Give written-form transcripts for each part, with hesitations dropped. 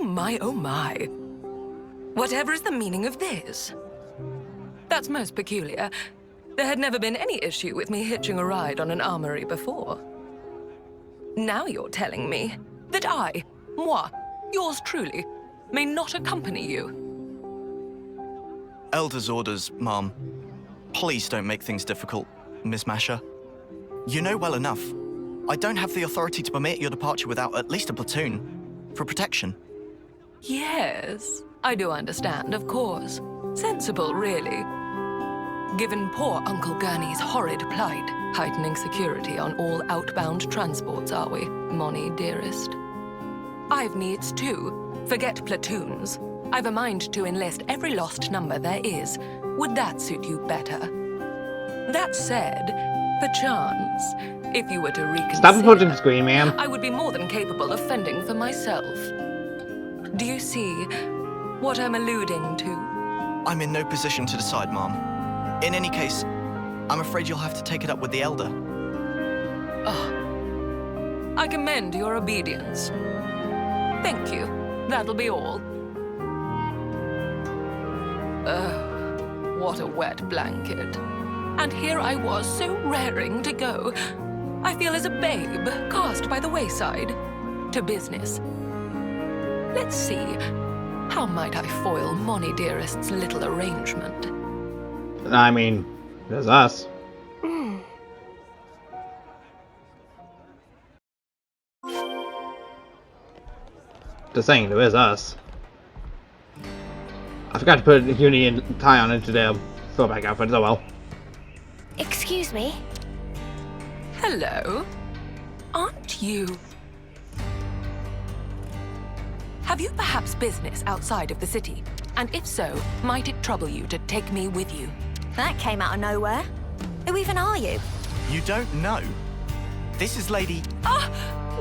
my, oh my. Whatever is the meaning of this? That's most peculiar. There had never been any issue with me hitching a ride on an armory before. Now you're telling me that I, moi, yours truly, may not accompany you. Elder's orders, Mom. Please don't make things difficult, Miss Masher. You know well enough. I don't have the authority to permit your departure without at least a platoon. For protection. Yes, I do understand, of course. Sensible, really. Given poor Uncle Gurney's horrid plight, heightening security on all outbound transports, are we, Monnie, dearest? I've needs too. Forget platoons. I've a mind to enlist every lost number there is. Would that suit you better? That said, perchance, if you were to reconsider, Stop approaching the screen, ma'am. I would be more than capable of fending for myself. Do you see what I'm alluding to? I'm in no position to decide, Mom. In any case, I'm afraid you'll have to take it up with the Elder. Oh, I commend your obedience. Thank you. That'll be all. Oh, what a wet blanket. And here I was, so raring to go. I feel as a babe cast by the wayside. To business. Let's see. How might I foil Monnie dearest's little arrangement? I mean, there's us. Just saying, there is us. I forgot to put Uni and tie on into their throwback outfits, oh well. Excuse me? Hello? Aren't you? Have you perhaps business outside of the city? And if so, might it trouble you to take me with you? That came out of nowhere. Who even are you? You don't know? This is Lady... Ah!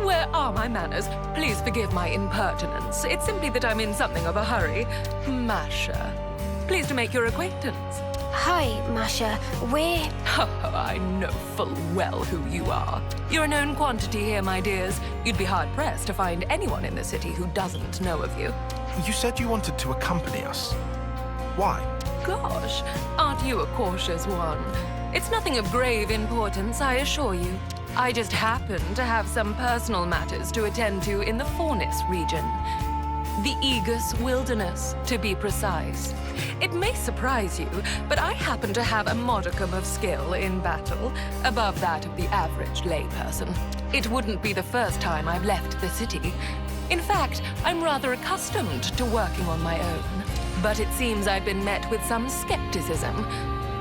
Where are my manners? Please forgive my impertinence. It's simply that I'm in something of a hurry. Masha. Pleased to make your acquaintance. Hi, Masha. We're... Oh, I know full well who you are. You're a known quantity here, my dears. You'd be hard-pressed to find anyone in the city who doesn't know of you. You said you wanted to accompany us. Why? Gosh, aren't you a cautious one? It's nothing of grave importance, I assure you. I just happen to have some personal matters to attend to in the Fornis region. The Aegis Wilderness, to be precise. It may surprise you, but I happen to have a modicum of skill in battle, above that of the average layperson. It wouldn't be the first time I've left the city. In fact, I'm rather accustomed to working on my own. But it seems I've been met with some skepticism.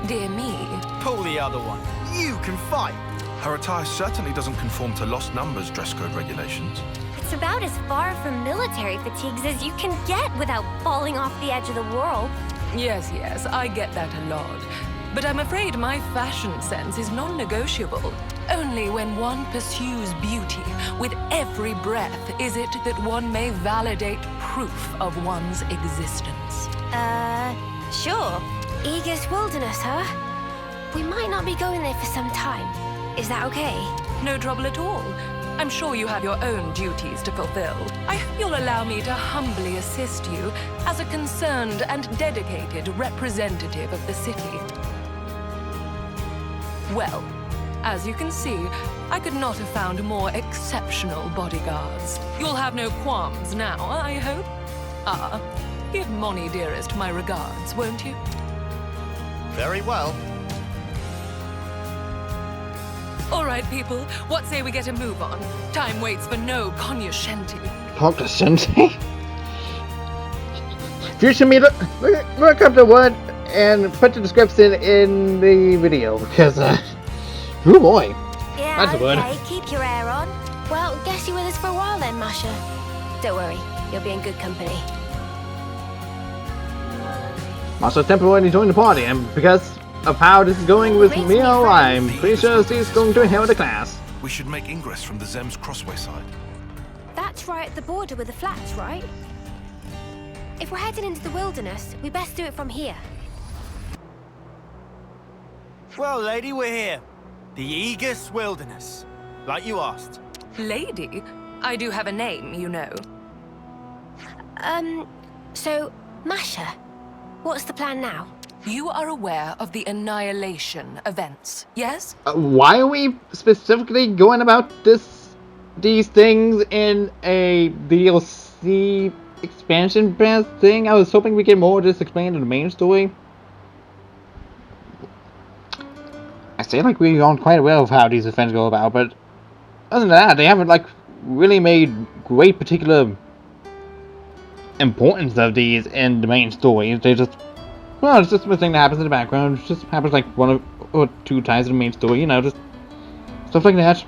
Dear me. Pull the other one. You can fight! Her attire certainly doesn't conform to Lost Numbers dress code regulations. It's about as far from military fatigues as you can get without falling off the edge of the world. Yes, I get that a lot. But I'm afraid my fashion sense is non-negotiable. Only when one pursues beauty with every breath is it that one may validate proof of one's existence. Sure. Aegis Wilderness, huh? We might not be going there for some time. Is that okay? No trouble at all. I'm sure you have your own duties to fulfill. I hope you'll allow me to humbly assist you as a concerned and dedicated representative of the city. Well, as you can see, I could not have found more exceptional bodyguards. You'll have no qualms now, I hope? Give Monnie dearest my regards, won't you? Very well. All right, people, what say we get a move on? Time waits for no cognoscenti. Cognoscenti? Future me, look up the word and put the description in the video because, oh boy. Yeah, That's a word. okay, keep your hair on. Well, guess you're with us for a while then, Masha. Don't worry, you'll be in good company. Masha temporarily joined the party, and because of how this is going with Mio, I'm pretty sure she's going to inherit the class. We should make ingress from the Zem's Crossway side. That's right at the border with the flats, right? If we're heading into the wilderness, we best do it from here. Well, lady, we're here. The Aegis Wilderness. Like you asked. Lady, I do have a name, you know. So, Masha, what's the plan now? You are aware of the Annihilation events, yes? Why are we specifically going about these things in a DLC expansion pass thing? I was hoping we get more just explained in the main story. I feel like we're on quite well of how these events go about, but other than that, they haven't like really made great particular importance of these in the main story. They just, well, it's just a thing that happens in the background. It just happens like one or two times in the main story, you know, just stuff like that.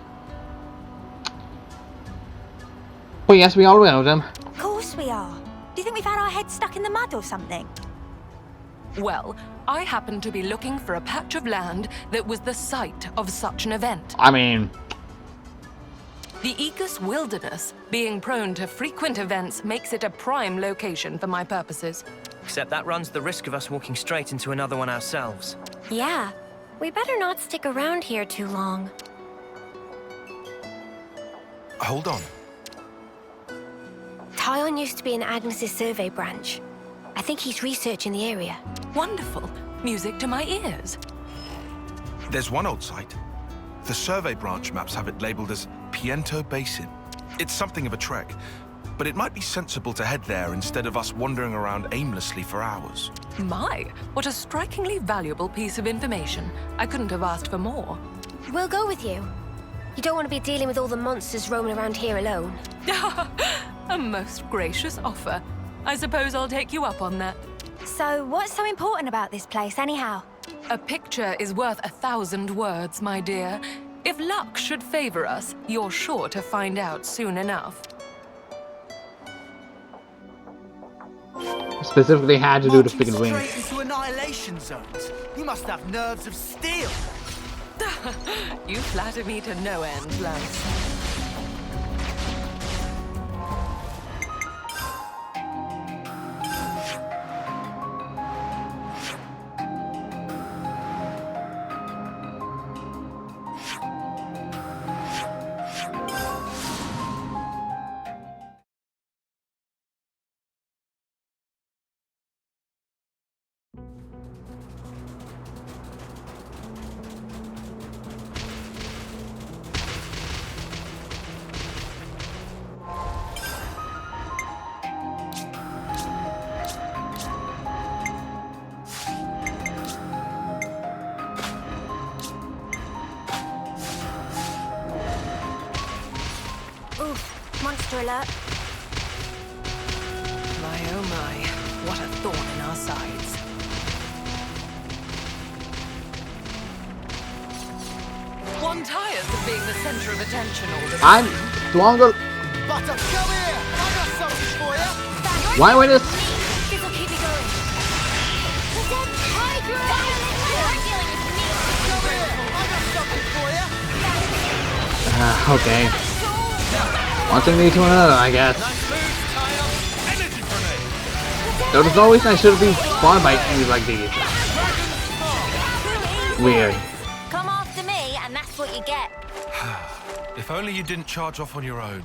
But yes, we all know them. Of course we are. Do you think we've had our heads stuck in the mud or something? Well, I happen to be looking for a patch of land that was the site of such an event. I mean, The Aegis Wilderness, being prone to frequent events, makes it a prime location for my purposes. Except that runs the risk of us walking straight into another one ourselves. Yeah, we better not stick around here too long. Hold on. Tyon used to be in Agnes's survey branch. I think he's researching the area. Wonderful. Music to my ears. There's one old site. The survey branch maps have it labeled as Piento Basin. It's something of a trek, but it might be sensible to head there instead of us wandering around aimlessly for hours. My, what a strikingly valuable piece of information. I couldn't have asked for more. We'll go with you. You don't want to be dealing with all the monsters roaming around here alone. A most gracious offer. I suppose I'll take you up on that. So, what's so important about this place, anyhow? A picture is worth 1,000 words, my dear. If luck should favor us, you're sure to find out soon enough. specifically had to do the freaking Marching wings. straight into annihilation zones. You must have nerves of steel. You flatter me to no end, Lance. Monster alert. My oh my, what a thorn in our sides. One tires of being the center of attention all the time. I'm stronger. Butter, come here! I got something for you! Why would this? This'll keep you going. Come here! I got something for you! Okay. One thing leads to another, I guess. There's no reason I shouldn't be spawned by enemies like these. Weird. Come after me, and that's what you get. If only you didn't charge off on your own.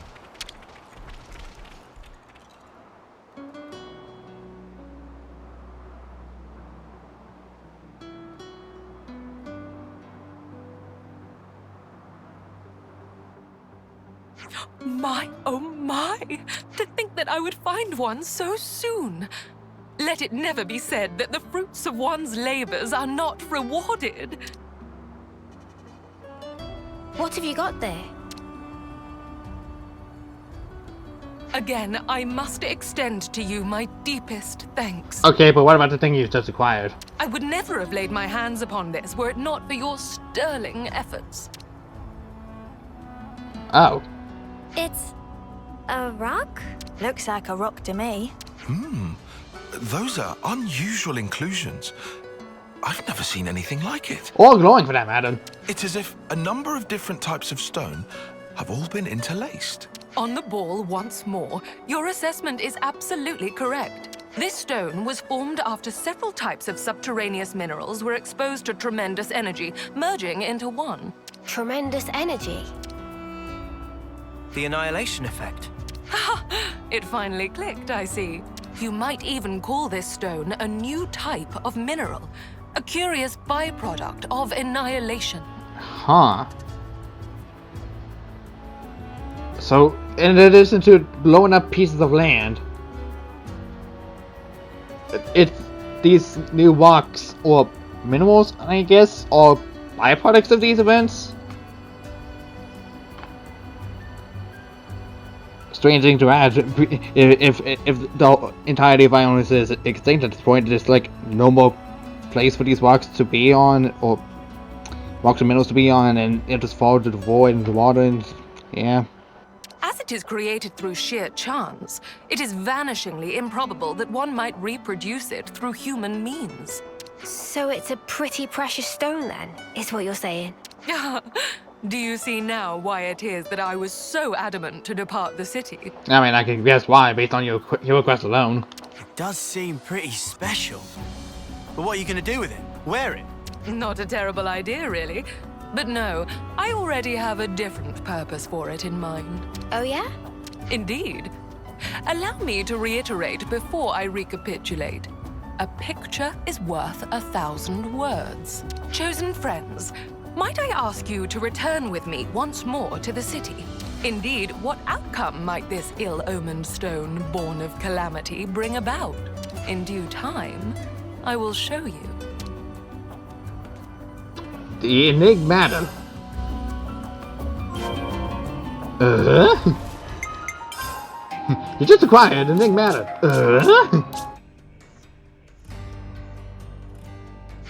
My, oh my! To think that I would find one so soon! Let it never be said that the fruits of one's labors are not rewarded. What have you got there? Again, I must extend to you my deepest thanks. Okay, but what about the thing you just acquired? I would never have laid my hands upon this were it not for your sterling efforts. Oh. It's a rock? Looks like a rock to me. Those are unusual inclusions. I've never seen anything like it. Or glowing for that matter. It's as if a number of different types of stone have all been interlaced. On the ball once more, your assessment is absolutely correct. This stone was formed after several types of subterraneous minerals were exposed to tremendous energy, merging into one. Tremendous energy. The annihilation effect. It finally clicked, I see. You might even call this stone a new type of mineral. A curious byproduct of annihilation. Huh. So, in addition to blowing up pieces of land, it's these new rocks or minerals, I guess, or byproducts of these events. Strange thing to add. If the entirety of Ionis is extinct at this point, there's like no more place for these rocks to be on, or rocks and minerals to be on, and it just falls to the void and the water, and yeah. As it is created through sheer chance, it is vanishingly improbable that one might reproduce it through human means. So it's a pretty precious stone then, is what you're saying? Do you see now why it is that I was so adamant to depart the city? I mean, I can guess why based on your request alone. It does seem pretty special. But what are you going to do with it? Wear it? Not a terrible idea, really. But no, I already have a different purpose for it in mind. Oh yeah? Indeed. Allow me to reiterate before I recapitulate. A picture is worth 1,000 words. Chosen friends, might I ask you to return with me once more to the city? Indeed, what outcome might this ill-omened stone, born of calamity, bring about? In due time, I will show you. The enigmatum. You just acquired enigmatum.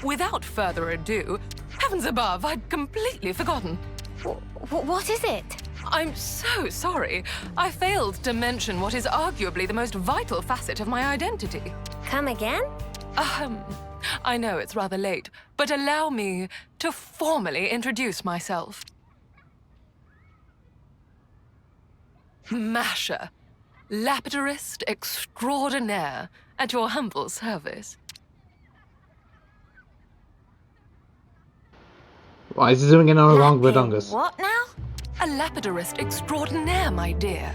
Without further ado, heavens above, I'd completely forgotten. What is it? I'm so sorry. I failed to mention what is arguably the most vital facet of my identity. Come again? I know it's rather late, but allow me to formally introduce myself. Masha, Lapidarist Extraordinaire, at your humble service. Why is he zooming in on the wrong Verdungus? What now? A Lapidarist Extraordinaire, my dear.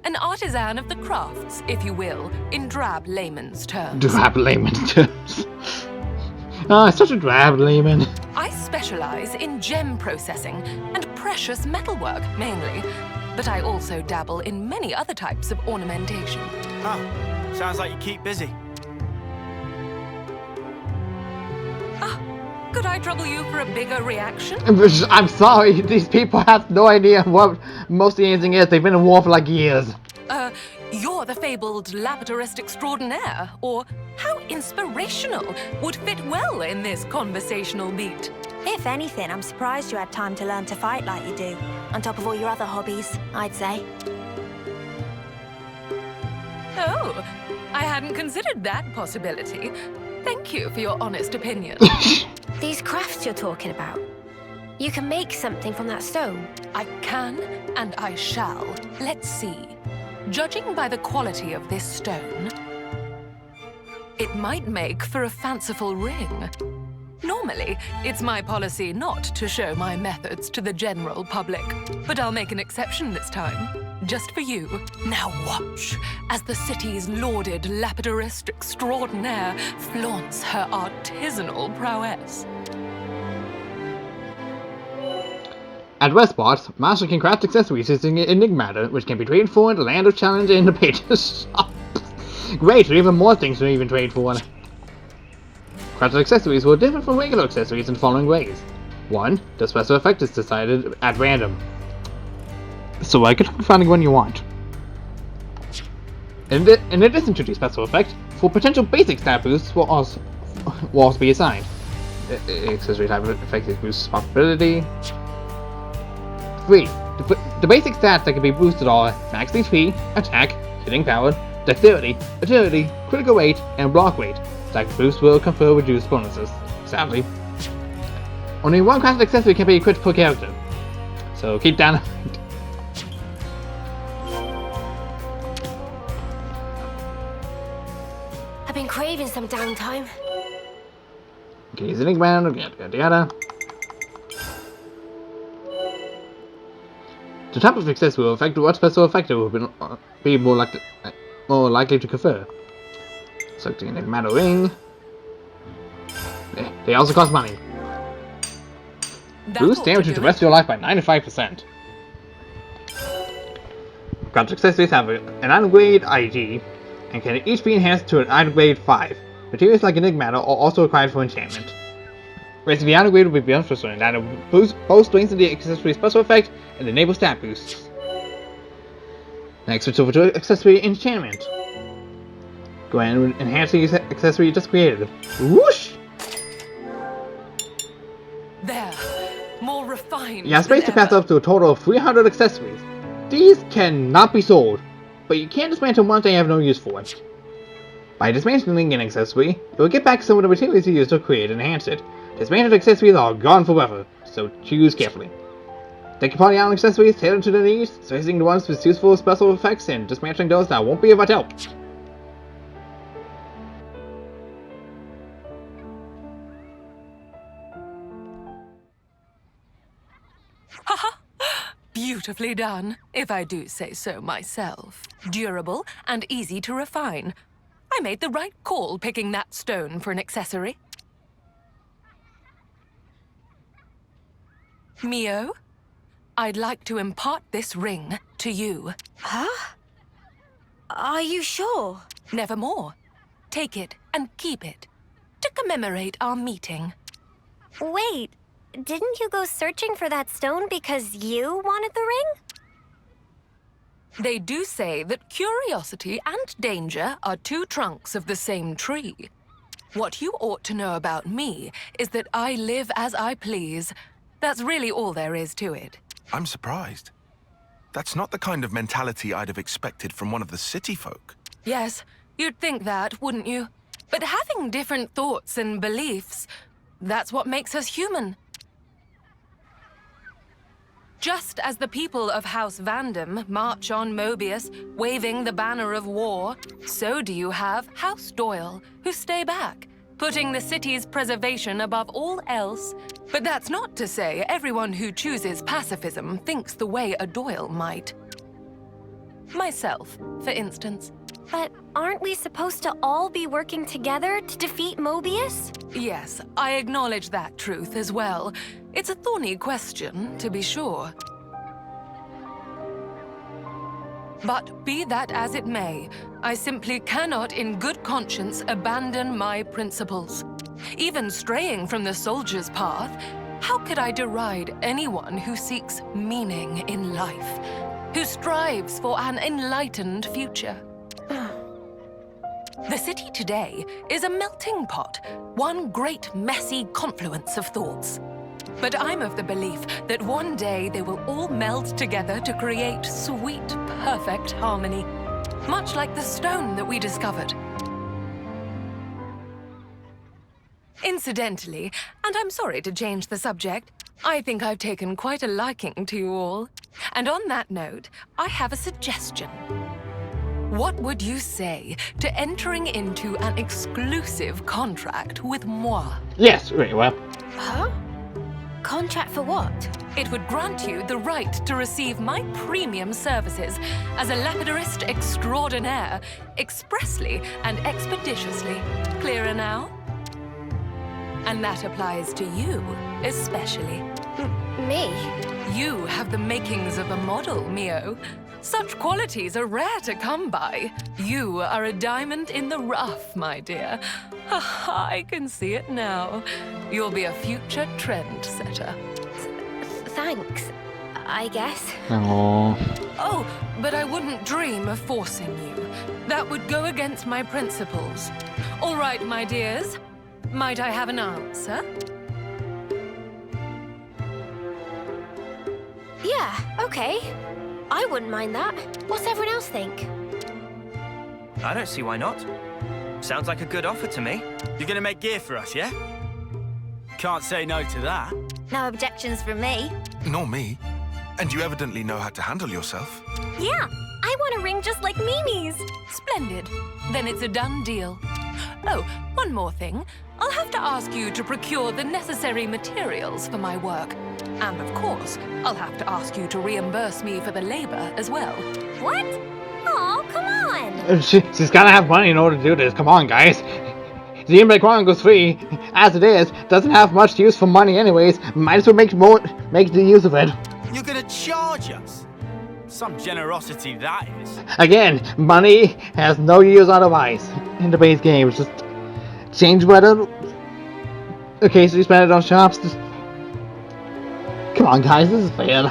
An artisan of the crafts, if you will, in drab layman's terms. Drab layman's terms. Ah, such a drab layman. I specialize in gem processing and precious metalwork, mainly. But I also dabble in many other types of ornamentation. Huh. Sounds like you keep busy. Could I trouble you for a bigger reaction? I'm sorry, these people have no idea what mostly anything is. They've been in war for like years. You're the fabled Lapidarist Extraordinaire, or how inspirational would fit well in this conversational beat. If anything, I'm surprised you had time to learn to fight like you do, on top of all your other hobbies, I'd say. Oh, I hadn't considered that possibility. Thank you for your honest opinion. These crafts you're talking about, you can make something from that stone? I can, and I shall. Let's see. Judging by the quality of this stone, it might make for a fanciful ring. Normally, it's my policy not to show my methods to the general public, but I'll make an exception this time, just for you. Now watch as the city's lauded Lapidarist Extraordinaire flaunts her artisanal prowess. At Westport, Master can craft accessories using enigmatum, which can be traded for in the Land of Challenge in the pages shop. Great, we have even more things to even trade for. Crafted accessories will differ from regular accessories in the following ways. 1. The special effect is decided at random. So I could find one you want. In addition to the special effect, for potential basic stat boosts will also be assigned. Accessory type of effect boosts possibility. 3. The basic stats that can be boosted are max HP, attack, hitting power, dexterity, agility, critical rate, and block rate. Stack boosts will confer reduced bonuses. Sadly, only one crafted accessory can be equipped per character, so keep that in mind. I've been craving some downtime. Okay, he's yada yada yada. The type of accessory will affect what special effect it will be more likely to confer. Selecting an enigmatic ring. They also cost money. Boost damage to the rest of your life by 95%. Grant accessories have an item grade IG and can each be enhanced to an item grade 5. Materials like enigmatic are also required for enchantment. Raising the item grade will be beneficial and that will both strengthen the accessory special effect and enable stat boosts. Next, switch over to accessory enchantment. Go ahead and enhance the accessory you just created. Whoosh! There. More refined. You have space to pass up to a total of 300 accessories. These cannot be sold, but you can dismantle ones that you have no use for. By dismantling an accessory, you will get back some of the materials you used to create and enhance it. Dismantled accessories are gone forever, so choose carefully. Take your party island accessories tailored to their needs, selecting the ones with useful special effects and dismantling those that won't be of much help. Haha! Beautifully done, if I do say so myself. Durable and easy to refine. I made the right call picking that stone for an accessory. Mio, I'd like to impart this ring to you. Huh? Are you sure? Nevermore. Take it and keep it to commemorate our meeting. Wait, didn't you go searching for that stone because you wanted the ring? They do say that curiosity and danger are two trunks of the same tree. What you ought to know about me is that I live as I please. That's really all there is to it. I'm surprised. That's not the kind of mentality I'd have expected from one of the city folk. Yes, you'd think that, wouldn't you? But having different thoughts and beliefs, that's what makes us human. Just as the people of House Vandam march on Mobius, waving the banner of war, so do you have House Doyle, who stay back, putting the city's preservation above all else. But that's not to say everyone who chooses pacifism thinks the way a Doyle might. Myself, for instance. But aren't we supposed to all be working together to defeat Mobius? Yes, I acknowledge that truth as well. It's a thorny question, to be sure. But be that as it may, I simply cannot in good conscience abandon my principles. Even straying from the soldier's path, how could I deride anyone who seeks meaning in life, who strives for an enlightened future? The city today is a melting pot, one great messy confluence of thoughts. But I'm of the belief that one day they will all meld together to create sweet, perfect harmony, much like the stone that we discovered. Incidentally, and I'm sorry to change the subject, I think I've taken quite a liking to you all. And on that note, I have a suggestion. What would you say to entering into an exclusive contract with moi? Yes, very well. Huh? Contract for what? It would grant you the right to receive my premium services as a Lapidarist Extraordinaire, expressly and expeditiously. Clearer now? And that applies to you, especially. Me? You have the makings of a model, Mio. Such qualities are rare to come by. You are a diamond in the rough, my dear. I can see it now. You'll be a future trendsetter. Thanks, I guess. Aww. Oh, but I wouldn't dream of forcing you. That would go against my principles. All right, my dears. Might I have an answer? Yeah, okay. I wouldn't mind that. What's everyone else think? I don't see why not. Sounds like a good offer to me. You're gonna make gear for us, yeah? Can't say no to that. No objections from me. Nor me. And you evidently know how to handle yourself. Yeah, I want a ring just like Mimi's. Splendid. Then it's a done deal. Oh, one more thing. I'll have to ask you to procure the necessary materials for my work. And of course, I'll have to ask you to reimburse me for the labor as well. What? Oh, come on! She's gotta have money in order to do this. Come on, guys. Xenoblade Chronicles 3, as it is, doesn't have much use for money anyways. Might as well make the use of it. You're gonna charge us? Some generosity that is. Again, money has no use otherwise in the base game. It's just change weather. Okay, so you spend it on shops. Come on, guys, this is fair.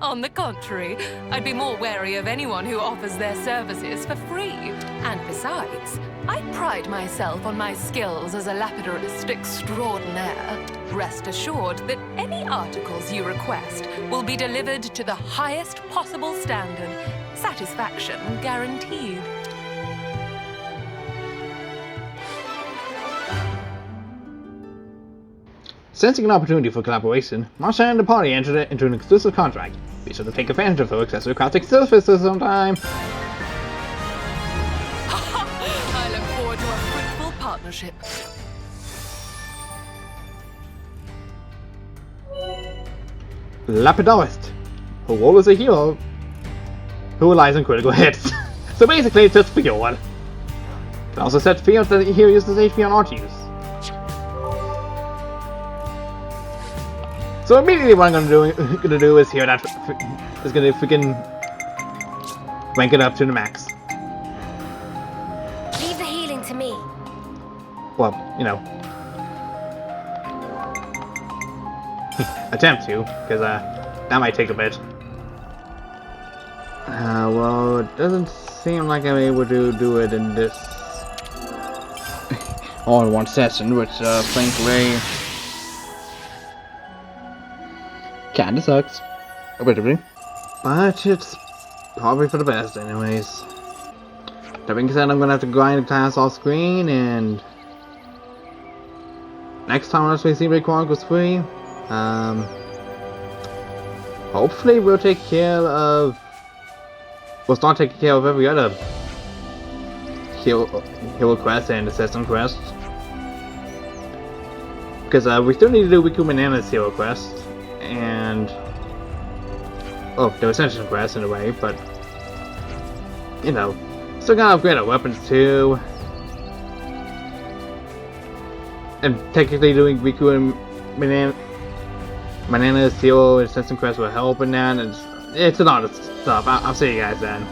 On the contrary, I'd be more wary of anyone who offers their services for free. And besides, I pride myself on my skills as a Lapidarist Extraordinaire. Rest assured that any articles you request will be delivered to the highest possible standard. Satisfaction guaranteed. Sensing an opportunity for collaboration, Marsha and the party entered into an exclusive contract. Be sure to take advantage of her accessory crafting services sometime. I look forward to a fruitful partnership. Lapidarist, who role is a hero who relies on critical hits. So basically, it's just for one. Can also set fields that the hero uses HP on art use. So immediately what I'm gonna do is here that is gonna freaking rank it up to the max. Leave the healing to me. Well, you know, attempt to, because that might take a bit. Well, it doesn't seem like I'm able to do it in this all in one session, which frankly kinda sucks a bit of it, but it's probably for the best anyways. That being said, I'm gonna have to grind the class off screen, and next time I'll see Xenoblade Chronicles 3, hopefully we'll start taking care of every other hero quest and assistant quest, because we still need to do Riku Banana's hero quest. And the Ascension quest in a way, but you know, still gotta upgrade our weapons too. And technically doing Riku and Banana's hero and Ascension quest will help in that, and it's a lot of stuff. I'll see you guys then.